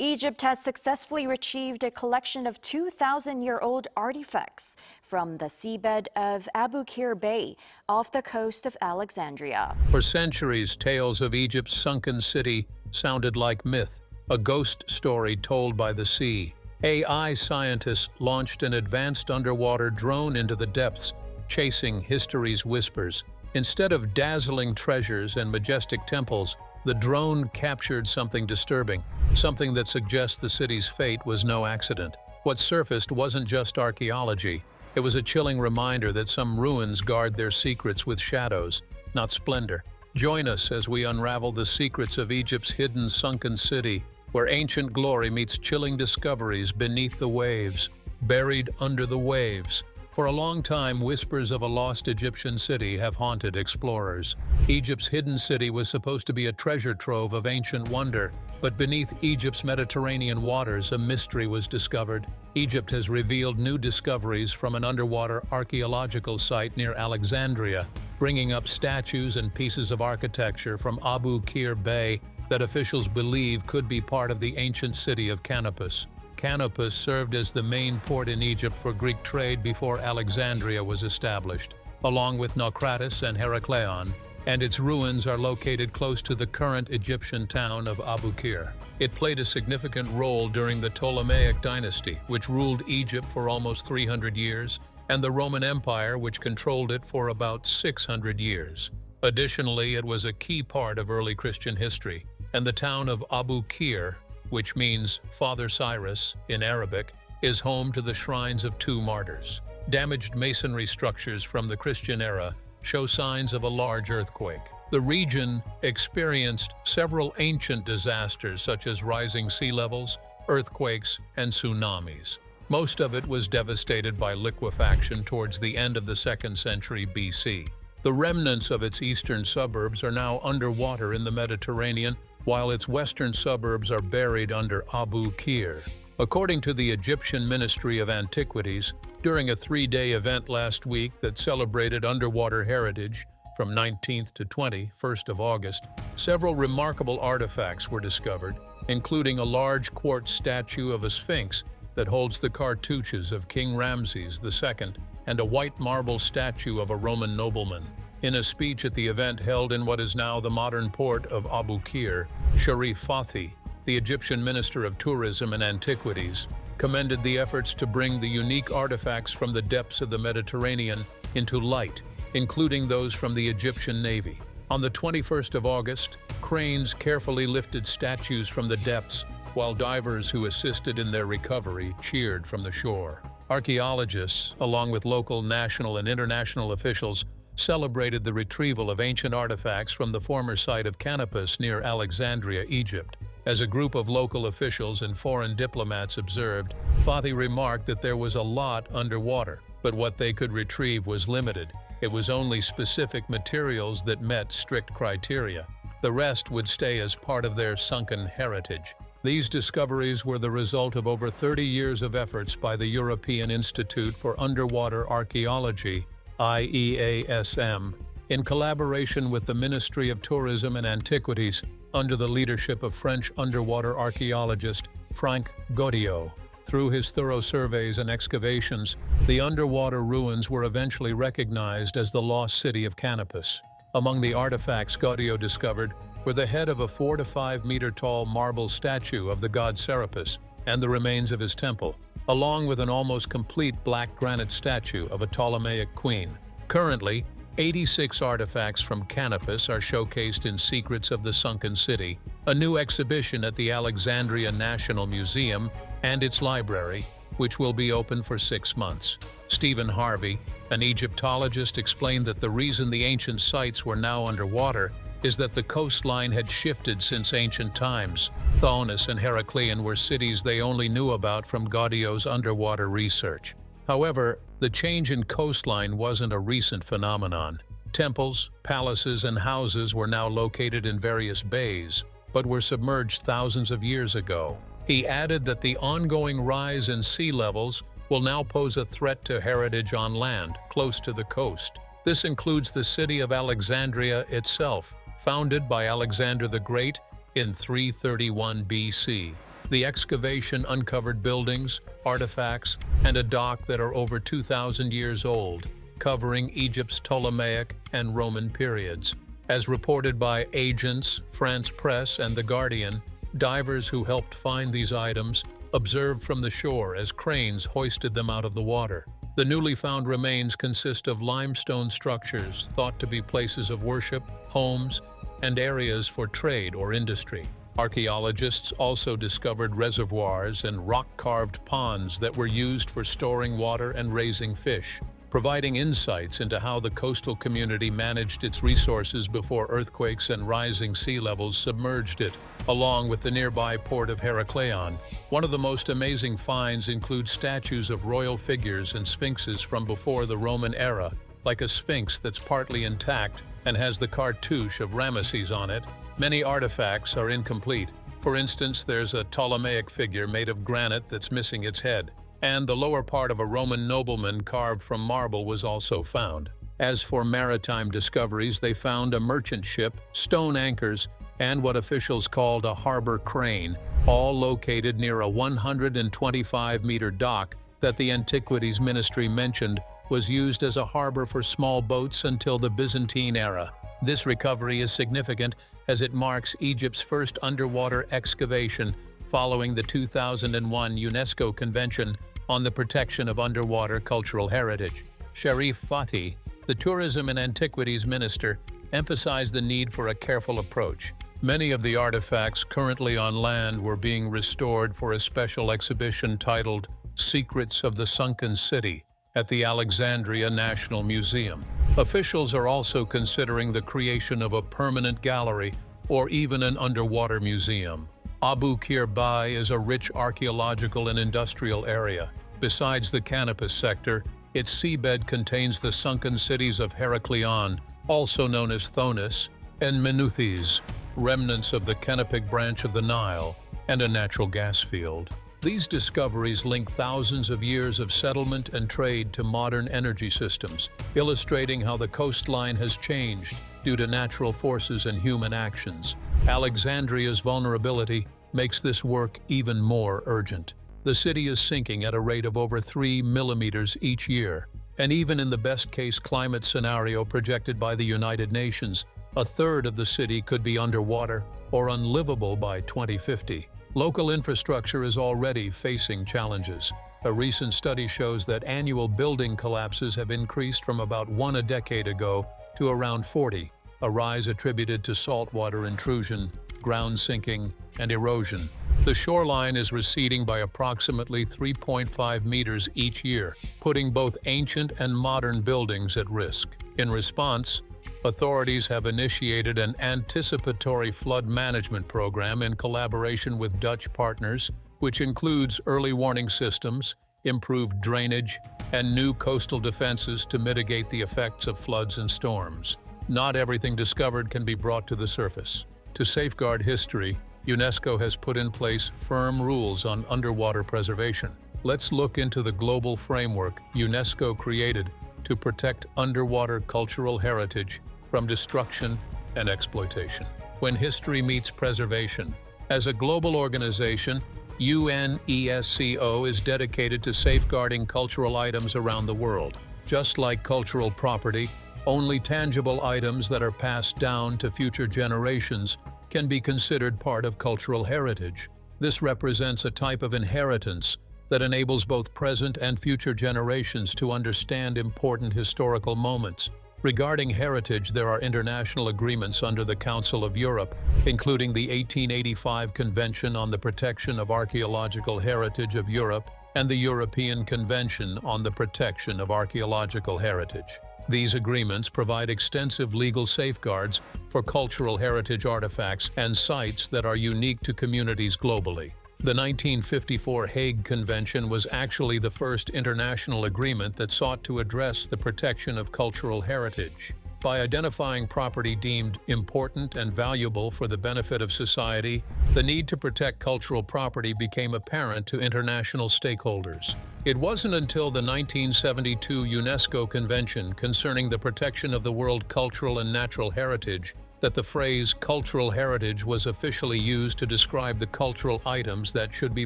Egypt has successfully retrieved a collection of 2,000-year-old artifacts from the seabed of Abu Qir Bay off the coast of Alexandria. For centuries, tales of Egypt's sunken city sounded like myth, a ghost story told by the sea. AI scientists launched an advanced underwater drone into the depths, chasing history's whispers. Instead of dazzling treasures and majestic temples, the drone captured something disturbing, something that suggests the city's fate was no accident. What surfaced wasn't just archaeology. It was a chilling reminder that some ruins guard their secrets with shadows, not splendor. Join us as we unravel the secrets of Egypt's hidden sunken city, where ancient glory meets chilling discoveries beneath the waves, buried under the waves. For a long time, whispers of a lost Egyptian city have haunted explorers. Egypt's hidden city was supposed to be a treasure trove of ancient wonder, but beneath Egypt's Mediterranean waters, a mystery was discovered. Egypt has revealed new discoveries from an underwater archaeological site near Alexandria, bringing up statues and pieces of architecture from Abu Qir Bay that officials believe could be part of the ancient city of Canopus. Canopus served as the main port in Egypt for Greek trade before Alexandria was established, along with Naucratis and Herakleion, and its ruins are located close to the current Egyptian town of Abu Qir. It played a significant role during the Ptolemaic dynasty, which ruled Egypt for almost 300 years, and the Roman Empire, which controlled it for about 600 years. Additionally, it was a key part of early Christian history, and the town of Abu Qir, which means Father Cyrus in Arabic, is home to the shrines of two martyrs. Damaged masonry structures from the Christian era show signs of a large earthquake. The region experienced several ancient disasters such as rising sea levels, earthquakes, and tsunamis. Most of it was devastated by liquefaction towards the end of the 2nd century BC. The remnants of its eastern suburbs are now underwater in the Mediterranean, while its western suburbs are buried under Abu Qir. According to the Egyptian Ministry of Antiquities, during a 3-day event last week that celebrated underwater heritage from 19th to 21st of August, several remarkable artifacts were discovered, including a large quartz statue of a sphinx that holds the cartouches of King Ramses II and a white marble statue of a Roman nobleman. In a speech at the event held in what is now the modern port of Abu Qir, Sharif Fathi, the Egyptian Minister of Tourism and Antiquities, commended the efforts to bring the unique artifacts from the depths of the Mediterranean into light, including those from the Egyptian Navy. On the 21st of August, cranes carefully lifted statues from the depths, while divers who assisted in their recovery cheered from the shore. Archaeologists, along with local, national, and international officials, celebrated the retrieval of ancient artifacts from the former site of Canopus near Alexandria, Egypt. As a group of local officials and foreign diplomats observed, Fathi remarked that there was a lot underwater, but what they could retrieve was limited. It was only specific materials that met strict criteria. The rest would stay as part of their sunken heritage. These discoveries were the result of over 30 years of efforts by the European Institute for Underwater Archaeology, IEASM, in collaboration with the Ministry of Tourism and Antiquities under the leadership of French underwater archaeologist Franck Goddio. Through his thorough surveys and excavations, the underwater ruins were eventually recognized as the lost city of Canopus. Among the artifacts Goddio discovered were the head of a 4 to 5 meter tall marble statue of the god Serapis and the remains of his temple, along with an almost complete black granite statue of a Ptolemaic queen. Currently, 86 artifacts from Canopus are showcased in Secrets of the Sunken City, a new exhibition at the Alexandria National Museum and its library, which will be open for 6 months. Stephen Harvey, an Egyptologist, explained that the reason the ancient sites were now underwater is that the coastline had shifted since ancient times. Thaonus and Herakleion were cities they only knew about from Gaudio's underwater research. However, the change in coastline wasn't a recent phenomenon. Temples, palaces, and houses were now located in various bays, but were submerged thousands of years ago. He added that the ongoing rise in sea levels will now pose a threat to heritage on land, close to the coast. This includes the city of Alexandria itself, founded by Alexander the Great in 331 BC. The excavation uncovered buildings, artifacts, and a dock that are over 2,000 years old, covering Egypt's Ptolemaic and Roman periods. As reported by Agence, France Press, and The Guardian, divers who helped find these items observed from the shore as cranes hoisted them out of the water. The newly found remains consist of limestone structures thought to be places of worship, homes, and areas for trade or industry. Archaeologists also discovered reservoirs and rock-carved ponds that were used for storing water and raising fish, providing insights into how the coastal community managed its resources before earthquakes and rising sea levels submerged it, along with the nearby port of Herakleion. One of the most amazing finds includes statues of royal figures and sphinxes from before the Roman era, like a sphinx that's partly intact and has the cartouche of Ramesses on it. Many artifacts are incomplete. For instance, there's a Ptolemaic figure made of granite that's missing its head, and the lower part of a Roman nobleman carved from marble was also found. As for maritime discoveries, they found a merchant ship, stone anchors, and what officials called a harbor crane, all located near a 125-meter dock that the Antiquities Ministry mentioned was used as a harbor for small boats until the Byzantine era. This recovery is significant as it marks Egypt's first underwater excavation following the 2001 UNESCO Convention on the Protection of Underwater Cultural Heritage. Sharif Fatih, the Tourism and Antiquities Minister, emphasized the need for a careful approach. Many of the artifacts currently on land were being restored for a special exhibition titled Secrets of the Sunken City at the Alexandria National Museum. Officials are also considering the creation of a permanent gallery or even an underwater museum. Abu Qir Bay is a rich archaeological and industrial area. Besides the Canopus sector, its seabed contains the sunken cities of Herakleion, also known as Thonis, and Menouthis, remnants of the Canopic branch of the Nile, and a natural gas field. These discoveries link thousands of years of settlement and trade to modern energy systems, illustrating how the coastline has changed due to natural forces and human actions. Alexandria's vulnerability makes this work even more urgent. The city is sinking at a rate of over 3 millimeters each year, and even in the best-case climate scenario projected by the United Nations, a third of the city could be underwater or unlivable by 2050. Local infrastructure is already facing challenges. A recent study shows that annual building collapses have increased from about 1 a decade ago to around 40, a rise attributed to saltwater intrusion, ground sinking, and erosion. The shoreline is receding by approximately 3.5 meters each year, putting both ancient and modern buildings at risk. In response, authorities have initiated an anticipatory flood management program in collaboration with Dutch partners, which includes early warning systems, improved drainage, and new coastal defenses to mitigate the effects of floods and storms. Not everything discovered can be brought to the surface. To safeguard history, UNESCO has put in place firm rules on underwater preservation. Let's look into the global framework UNESCO created to protect underwater cultural heritage from destruction and exploitation. When history meets preservation. As a global organization, UNESCO is dedicated to safeguarding cultural items around the world. Just like cultural property, only tangible items that are passed down to future generations can be considered part of cultural heritage. This represents a type of inheritance that enables both present and future generations to understand important historical moments. Regarding heritage, there are international agreements under the Council of Europe, including the 1885 Convention on the Protection of Archaeological Heritage of Europe and the European Convention on the Protection of Archaeological Heritage. These agreements provide extensive legal safeguards for cultural heritage artifacts and sites that are unique to communities globally. The 1954 Hague Convention was actually the first international agreement that sought to address the protection of cultural heritage. By identifying property deemed important and valuable for the benefit of society, the need to protect cultural property became apparent to international stakeholders. It wasn't until the 1972 UNESCO Convention concerning the protection of the world cultural and natural heritage that the phrase cultural heritage was officially used to describe the cultural items that should be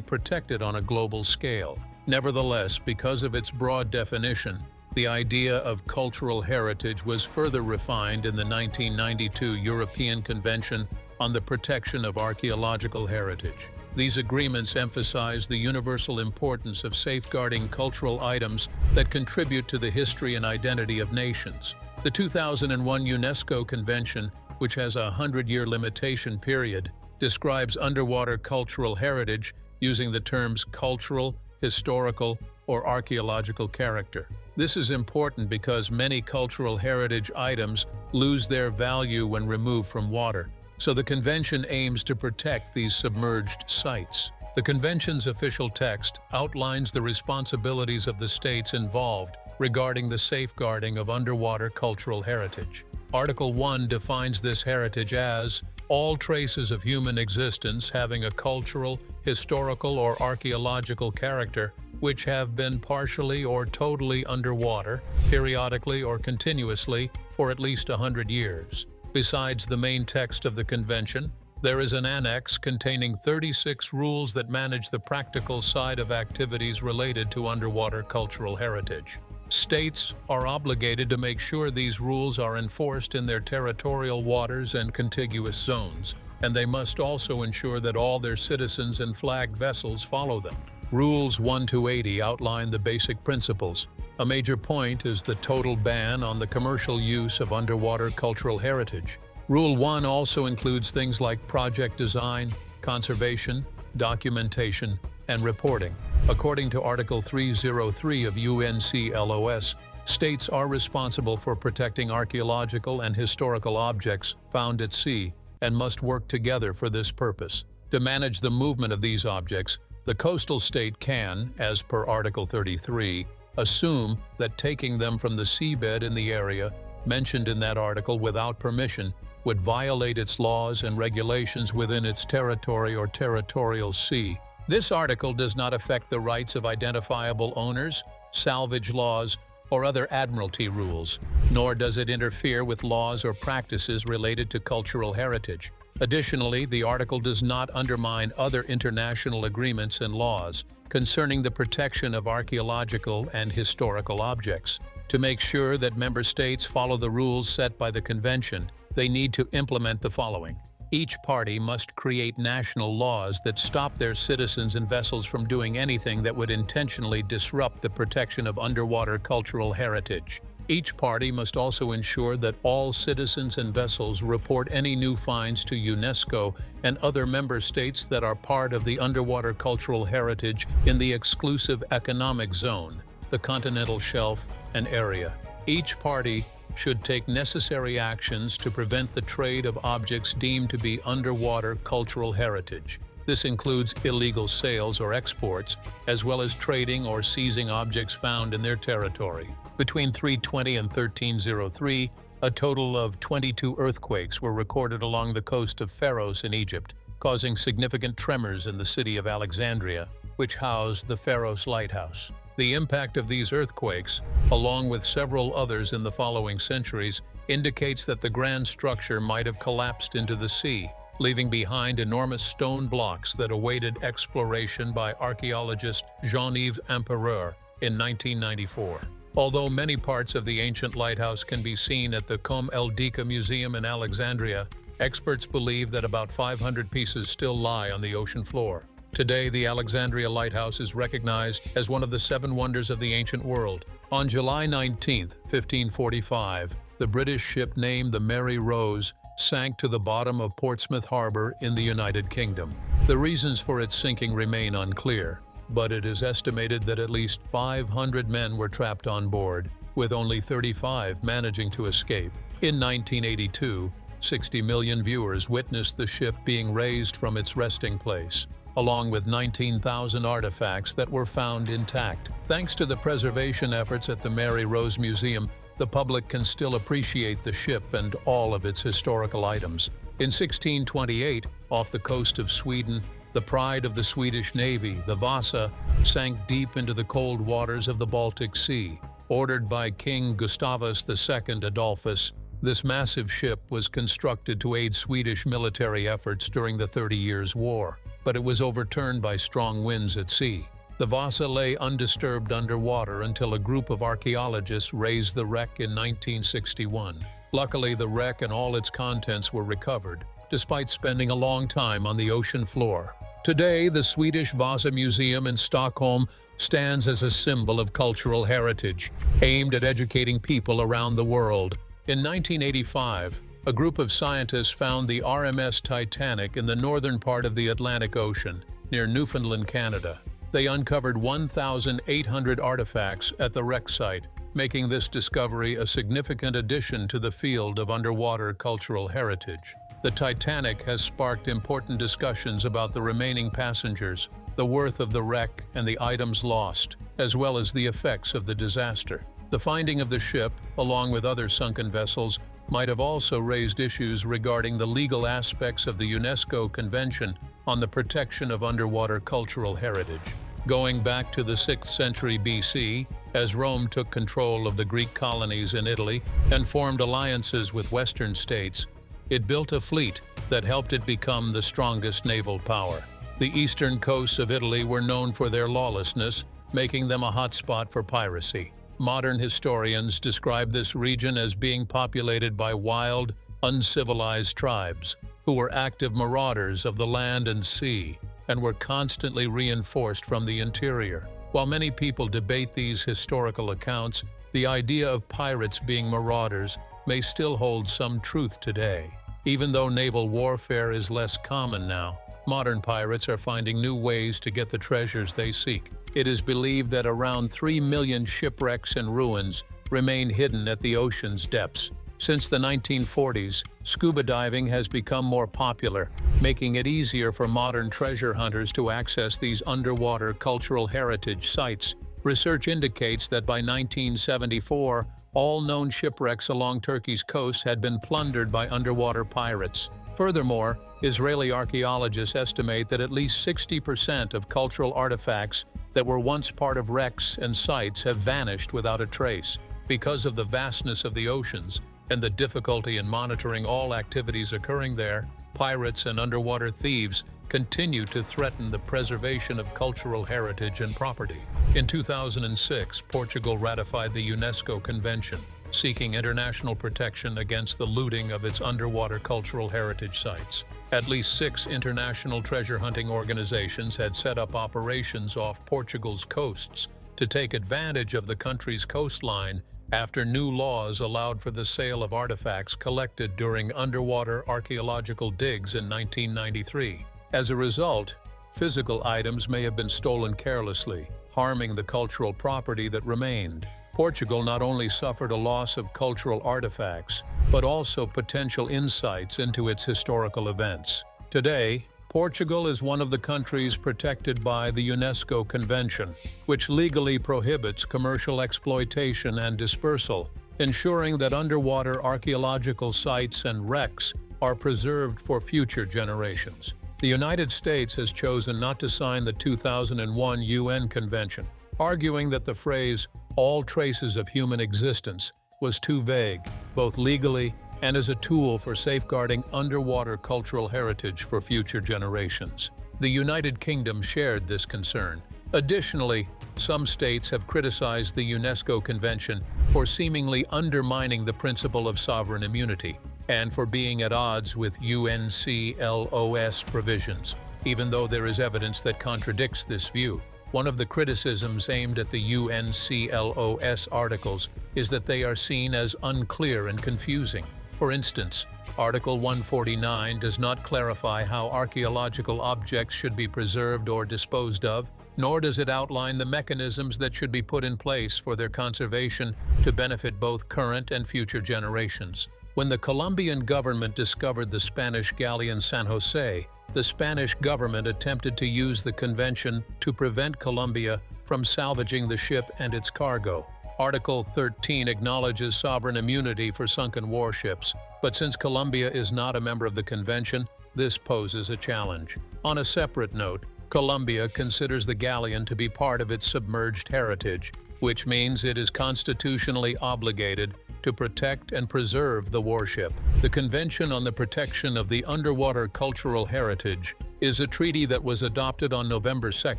protected on a global scale. Nevertheless, because of its broad definition, the idea of cultural heritage was further refined in the 1992 European Convention on the Protection of Archaeological Heritage. These agreements emphasize the universal importance of safeguarding cultural items that contribute to the history and identity of nations. The 2001 UNESCO Convention, which has a 100-year limitation period, describes underwater cultural heritage using the terms cultural, historical, or archaeological character. This is important because many cultural heritage items lose their value when removed from water, so the Convention aims to protect these submerged sites. The Convention's official text outlines the responsibilities of the states involved regarding the safeguarding of underwater cultural heritage. Article 1 defines this heritage as all traces of human existence having a cultural, historical, or archaeological character which have been partially or totally underwater, periodically or continuously, for at least 100 years. Besides the main text of the Convention, there is an annex containing 36 rules that manage the practical side of activities related to underwater cultural heritage. States are obligated to make sure these rules are enforced in their territorial waters and contiguous zones, and they must also ensure that all their citizens and flagged vessels follow them. Rules 1 to 80 outline the basic principles. A major point is the total ban on the commercial use of underwater cultural heritage. Rule 1 also includes things like project design, conservation, documentation, and reporting. According to Article 303 of UNCLOS, states are responsible for protecting archaeological and historical objects found at sea and must work together for this purpose. To manage the movement of these objects, the coastal state can, as per Article 33, assume that taking them from the seabed in the area mentioned in that article without permission would violate its laws and regulations within its territory or territorial sea. This article does not affect the rights of identifiable owners, salvage laws, or other admiralty rules, nor does it interfere with laws or practices related to cultural heritage. Additionally, the article does not undermine other international agreements and laws concerning the protection of archaeological and historical objects. To make sure that member states follow the rules set by the Convention, they need to implement the following. Each party must create national laws that stop their citizens and vessels from doing anything that would intentionally disrupt the protection of underwater cultural heritage. Each party must also ensure that all citizens and vessels report any new finds to UNESCO and other member states that are part of the underwater cultural heritage in the exclusive economic zone, the continental shelf, and area. Each party should take necessary actions to prevent the trade of objects deemed to be underwater cultural heritage. This includes illegal sales or exports, as well as trading or seizing objects found in their territory. Between 320 and 1303, a total of 22 earthquakes were recorded along the coast of Pharos in Egypt, causing significant tremors in the city of Alexandria, which housed the Pharos lighthouse. The impact of these earthquakes, along with several others in the following centuries, indicates that the grand structure might have collapsed into the sea, leaving behind enormous stone blocks that awaited exploration by archaeologist Jean-Yves Empereur in 1994. Although many parts of the ancient lighthouse can be seen at the Com El Dika Museum in Alexandria, experts believe that about 500 pieces still lie on the ocean floor. Today, the Alexandria Lighthouse is recognized as one of the 7 wonders of the ancient world. On July 19, 1545, the British ship named the Mary Rose sank to the bottom of Portsmouth Harbor in the United Kingdom. The reasons for its sinking remain unclear, but it is estimated that at least 500 men were trapped on board, with only 35 managing to escape. In 1982, 60 million viewers witnessed the ship being raised from its resting place, along with 19,000 artifacts that were found intact. Thanks to the preservation efforts at the Mary Rose Museum, the public can still appreciate the ship and all of its historical items. In 1628, off the coast of Sweden, the pride of the Swedish Navy, the Vasa, sank deep into the cold waters of the Baltic Sea. Ordered by King Gustavus II Adolphus, This massive ship was constructed to aid Swedish military efforts during the 30 Years' War, but it was overturned by strong winds at sea. The Vasa lay undisturbed underwater until a group of archaeologists raised the wreck in 1961. Luckily, the wreck and all its contents were recovered, despite spending a long time on the ocean floor. Today, the Swedish Vasa Museum in Stockholm stands as a symbol of cultural heritage, aimed at educating people around the world. In 1985, a group of scientists found the RMS Titanic in the northern part of the Atlantic Ocean, near Newfoundland, Canada. They uncovered 1,800 artifacts at the wreck site, making this discovery a significant addition to the field of underwater cultural heritage. The Titanic has sparked important discussions about the remaining passengers, the worth of the wreck and the items lost, as well as the effects of the disaster. The finding of the ship, along with other sunken vessels, might have also raised issues regarding the legal aspects of the UNESCO Convention on the Protection of Underwater Cultural Heritage. Going back to the 6th century BC, as Rome took control of the Greek colonies in Italy and formed alliances with Western states, it built a fleet that helped it become the strongest naval power. The eastern coasts of Italy were known for their lawlessness, making them a hotspot for piracy. Modern historians describe this region as being populated by wild, uncivilized tribes who were active marauders of the land and sea and were constantly reinforced from the interior. While many people debate these historical accounts, the idea of pirates being marauders may still hold some truth today. Even though naval warfare is less common now, modern pirates are finding new ways to get the treasures they seek. It is believed that around 3 million shipwrecks and ruins remain hidden at the ocean's depths. Since the 1940s, scuba diving has become more popular, making it easier for modern treasure hunters to access these underwater cultural heritage sites. Research indicates that by 1974, all known shipwrecks along Turkey's coast had been plundered by underwater pirates. Furthermore, Israeli archaeologists estimate that at least 60% of cultural artifacts that were once part of wrecks and sites have vanished without a trace. Because of the vastness of the oceans and the difficulty in monitoring all activities occurring there, pirates and underwater thieves continue to threaten the preservation of cultural heritage and property. In 2006, Portugal ratified the UNESCO Convention, seeking international protection against the looting of its underwater cultural heritage sites. At least 6 international treasure hunting organizations had set up operations off Portugal's coasts to take advantage of the country's coastline after new laws allowed for the sale of artifacts collected during underwater archaeological digs in 1993. As a result, physical items may have been stolen carelessly, harming the cultural property that remained. Portugal not only suffered a loss of cultural artifacts, but also potential insights into its historical events. Today, Portugal is one of the countries protected by the UNESCO Convention, which legally prohibits commercial exploitation and dispersal, ensuring that underwater archaeological sites and wrecks are preserved for future generations. The United States has chosen not to sign the 2001 UN Convention, arguing that the phrase, "all traces of human existence," was too vague, both legally and as a tool for safeguarding underwater cultural heritage for future generations. The United Kingdom shared this concern. Additionally, some states have criticized the UNESCO Convention for seemingly undermining the principle of sovereign immunity and for being at odds with UNCLOS provisions, even though there is evidence that contradicts this view. One of the criticisms aimed at the UNCLOS articles is that they are seen as unclear and confusing. For instance, Article 149 does not clarify how archaeological objects should be preserved or disposed of, nor does it outline the mechanisms that should be put in place for their conservation to benefit both current and future generations. When the Colombian government discovered the Spanish galleon San Jose, the Spanish government attempted to use the convention to prevent Colombia from salvaging the ship and its cargo. Article 13 acknowledges sovereign immunity for sunken warships, but since Colombia is not a member of the convention, this poses a challenge. On a separate note, Colombia considers the galleon to be part of its submerged heritage, which means it is constitutionally obligated to protect and preserve the warship. The Convention on the Protection of the Underwater Cultural Heritage is a treaty that was adopted on November 2,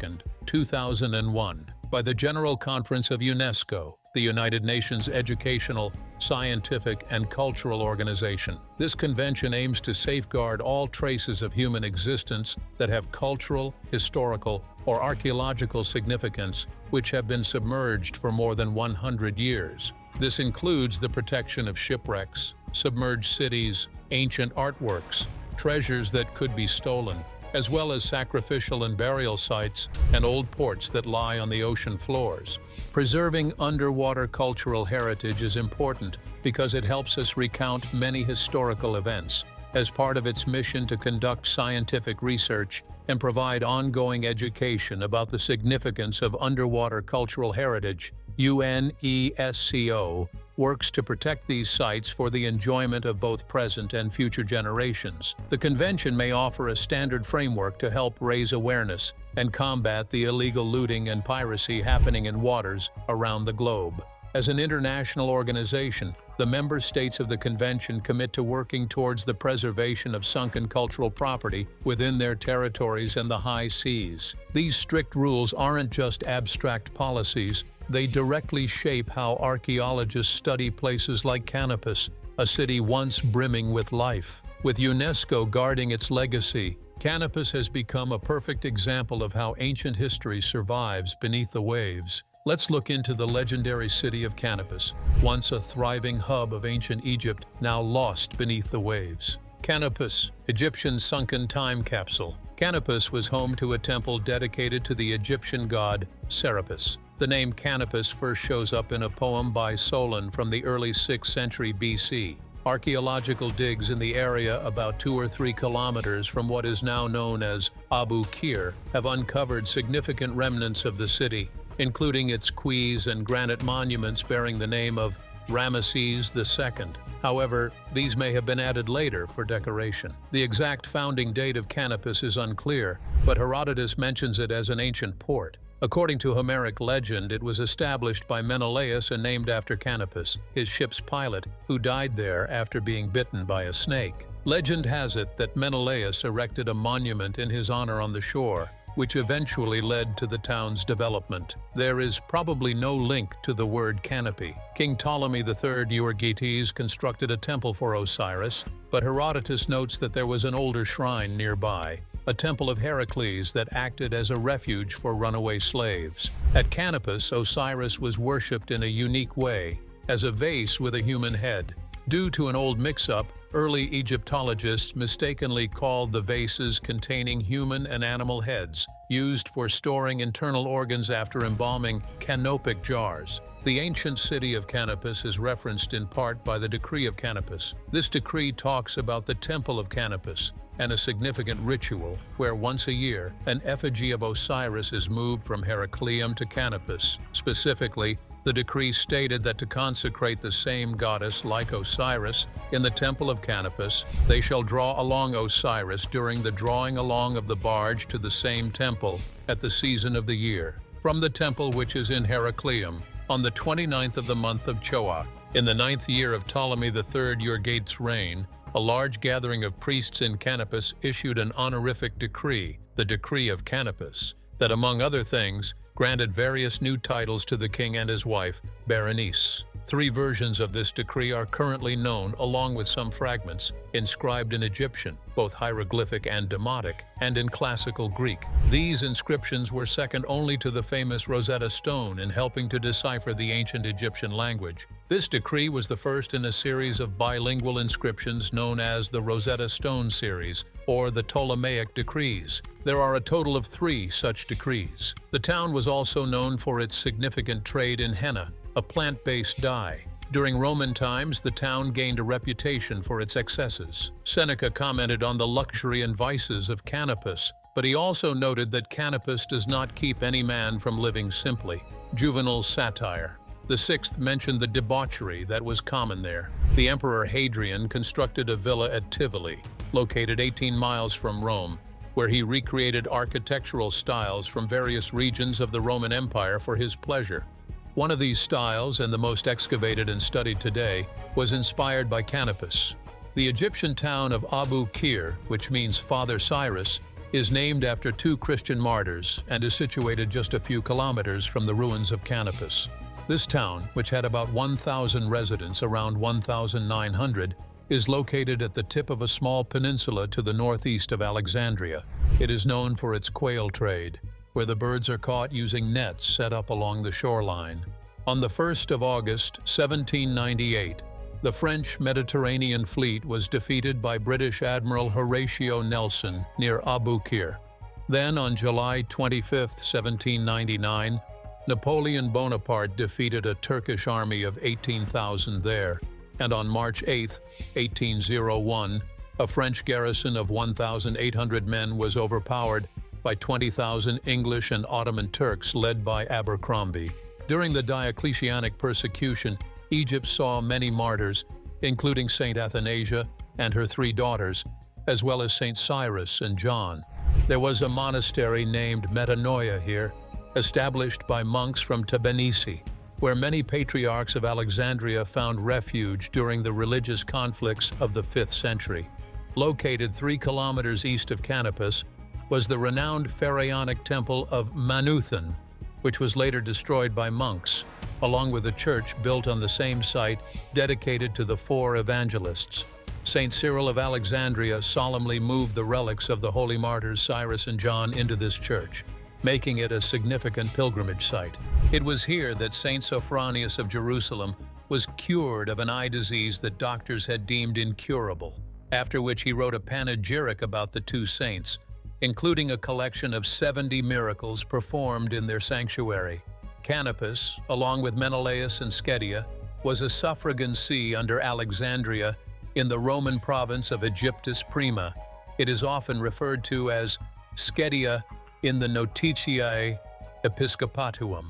2001, by the General Conference of UNESCO, the United Nations Educational, Scientific, and Cultural Organization. This convention aims to safeguard all traces of human existence that have cultural, historical, or archaeological significance which have been submerged for more than 100 years. This includes the protection of shipwrecks, submerged cities, ancient artworks, treasures that could be stolen, as well as sacrificial and burial sites and old ports that lie on the ocean floors. Preserving underwater cultural heritage is important because it helps us recount many historical events as part of its mission to conduct scientific research and provide ongoing education about the significance of underwater cultural heritage. UNESCO works to protect these sites for the enjoyment of both present and future generations. The convention may offer a standard framework to help raise awareness and combat the illegal looting and piracy happening in waters around the globe. As an international organization, the member states of the convention commit to working towards the preservation of sunken cultural property within their territories and the high seas. These strict rules aren't just abstract policies, they directly shape how archaeologists study places like Canopus, a city once brimming with life. With UNESCO guarding its legacy, Canopus has become a perfect example of how ancient history survives beneath the waves. Let's look into the legendary city of Canopus, once a thriving hub of ancient Egypt, now lost beneath the waves. Canopus, Egyptian sunken time capsule. Canopus was home to a temple dedicated to the Egyptian god Serapis. The name Canopus first shows up in a poem by Solon from the early 6th century BC. Archaeological digs in the area about 2 or 3 kilometers from what is now known as Abu Qir have uncovered significant remnants of the city, including its quays and granite monuments bearing the name of Ramesses II. However, these may have been added later for decoration. The exact founding date of Canopus is unclear, but Herodotus mentions it as an ancient port. According to Homeric legend, it was established by Menelaus and named after Canopus, his ship's pilot, who died there after being bitten by a snake. Legend has it that Menelaus erected a monument in his honor on the shore, which eventually led to the town's development. There is probably no link to the word canopy. King Ptolemy III Euergetes constructed a temple for Osiris, but Herodotus notes that there was an older shrine nearby, a temple of Heracles that acted as a refuge for runaway slaves. At Canopus, Osiris was worshipped in a unique way, as a vase with a human head. Due to an old mix-up, early Egyptologists mistakenly called the vases containing human and animal heads, used for storing internal organs after embalming, canopic jars. The ancient city of Canopus is referenced in part by the Decree of Canopus. This decree talks about the Temple of Canopus, and a significant ritual where once a year an effigy of Osiris is moved from Heracleum to Canopus. Specifically, the decree stated that to consecrate the same goddess like Osiris in the temple of Canopus, they shall draw along Osiris during the drawing along of the barge to the same temple at the season of the year, from the temple which is in Heracleum, on the 29th of the month of Choa. In the 9th year of Ptolemy III Euergetes' reign, a large gathering of priests in Canopus issued an honorific decree, the Decree of Canopus, that among other things, granted various new titles to the king and his wife, Berenice. 3 versions of this decree are currently known, along with some fragments, inscribed in Egyptian, both hieroglyphic and demotic, and in classical Greek. These inscriptions were second only to the famous Rosetta Stone in helping to decipher the ancient Egyptian language. This decree was the first in a series of bilingual inscriptions known as the Rosetta Stone series, or the Ptolemaic decrees. There are a total of 3 such decrees. The town was also known for its significant trade in henna, a plant-based dye. During Roman times, the town gained a reputation for its excesses. Seneca commented on the luxury and vices of Canopus, but he also noted that Canopus does not keep any man from living simply. Juvenal's satire. The 6th mentioned the debauchery that was common there. The Emperor Hadrian constructed a villa at Tivoli, located 18 miles from Rome, where he recreated architectural styles from various regions of the Roman Empire for his pleasure. One of these styles, and the most excavated and studied today, was inspired by Canopus. The Egyptian town of Abu Qir, which means Father Cyrus, is named after two Christian martyrs and is situated just a few kilometers from the ruins of Canopus. This town, which had about 1,000 residents around 1,900, is located at the tip of a small peninsula to the northeast of Alexandria. It is known for its quail trade, where the birds are caught using nets set up along the shoreline. On the 1st of August, 1798, the French Mediterranean fleet was defeated by British Admiral Horatio Nelson near Abu Qir. Then, on July 25, 1799, Napoleon Bonaparte defeated a Turkish army of 18,000 there, and on March 8, 1801, a French garrison of 1,800 men was overpowered by 20,000 English and Ottoman Turks led by Abercrombie. During the Diocletianic persecution, Egypt saw many martyrs, including Saint Athanasia and her three daughters, as well as Saint Cyrus and John. There was a monastery named Metanoia here, established by monks from Tbilisi, where many patriarchs of Alexandria found refuge during the religious conflicts of the 5th century. Located 3 kilometers east of Canopus was the renowned pharaonic temple of Manuthan, which was later destroyed by monks, along with a church built on the same site dedicated to the 4 evangelists. Saint Cyril of Alexandria solemnly moved the relics of the holy martyrs Cyrus and John into this church, making it a significant pilgrimage site. It was here that Saint Sophronius of Jerusalem was cured of an eye disease that doctors had deemed incurable, after which he wrote a panegyric about the two saints, including a collection of 70 miracles performed in their sanctuary. Canopus, along with Menelaus and Schedia, was a suffragan see under Alexandria in the Roman province of Aegyptus Prima. It is often referred to as Schedia in the Notitiae Episcopatuum.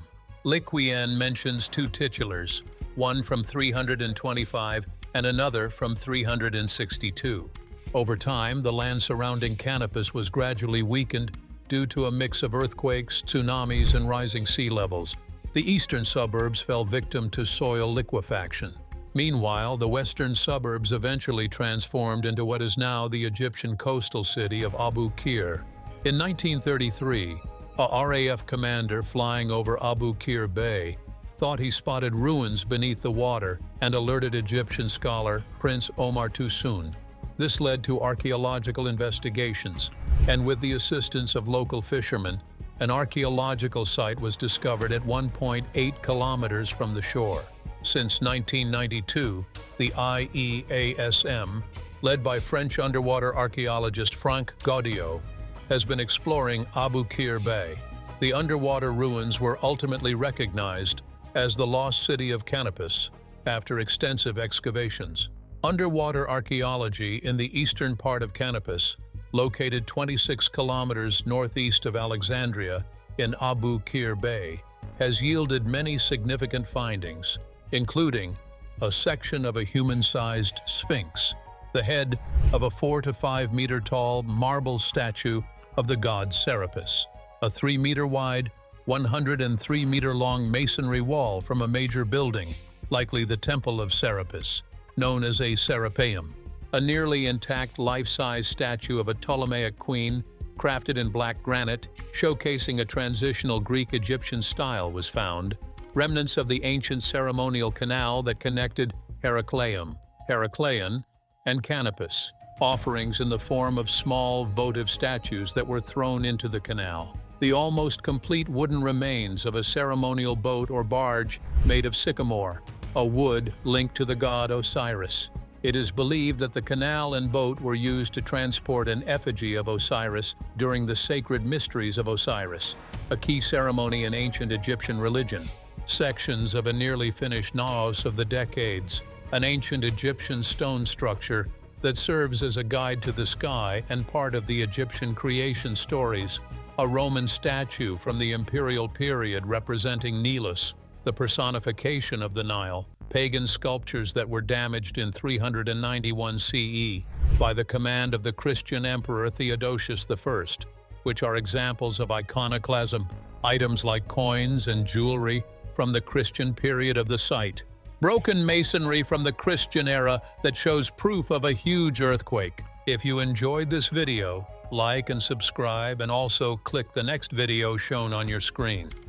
Liquien mentions 2 titulars, one from 325 and another from 362. Over time, the land surrounding Canopus was gradually weakened due to a mix of earthquakes, tsunamis, and rising sea levels. The eastern suburbs fell victim to soil liquefaction. Meanwhile, the western suburbs eventually transformed into what is now the Egyptian coastal city of Abu Qir. In 1933, a RAF commander flying over Abu Qir Bay thought he spotted ruins beneath the water and alerted Egyptian scholar Prince Omar Toussoun. This led to archaeological investigations, and with the assistance of local fishermen, an archaeological site was discovered at 1.8 kilometers from the shore. Since 1992, the IEASM, led by French underwater archaeologist Franck Gaudiot, has been exploring Abu Qir Bay. The underwater ruins were ultimately recognized as the lost city of Canopus after extensive excavations. Underwater archaeology in the eastern part of Canopus, located 26 kilometers northeast of Alexandria in Abu Qir Bay, has yielded many significant findings, including a section of a human-sized sphinx, the head of a 4 to 5 meter tall marble statue of the god Serapis, a 3-meter wide, 103-meter long masonry wall from a major building, likely the Temple of Serapis, known as a Serapeum, a nearly intact life-size statue of a Ptolemaic queen, crafted in black granite, showcasing a transitional Greek-Egyptian style was found. Remnants of the ancient ceremonial canal that connected Heracleion, and Canopus, offerings in the form of small votive statues that were thrown into the canal. The almost complete wooden remains of a ceremonial boat or barge made of sycamore, a wood linked to the god Osiris. It is believed that the canal and boat were used to transport an effigy of Osiris during the sacred mysteries of Osiris, a key ceremony in ancient Egyptian religion. Sections of a nearly finished naos of the Decades, an ancient Egyptian stone structure that serves as a guide to the sky and part of the Egyptian creation stories. A Roman statue from the imperial period representing Nilus, the personification of the Nile. Pagan sculptures that were damaged in 391 CE by the command of the Christian Emperor Theodosius I, which are examples of iconoclasm. Items like coins and jewelry from the Christian period of the site. Broken masonry from the Christian era that shows proof of a huge earthquake. If you enjoyed this video, like and subscribe, and also click the next video shown on your screen.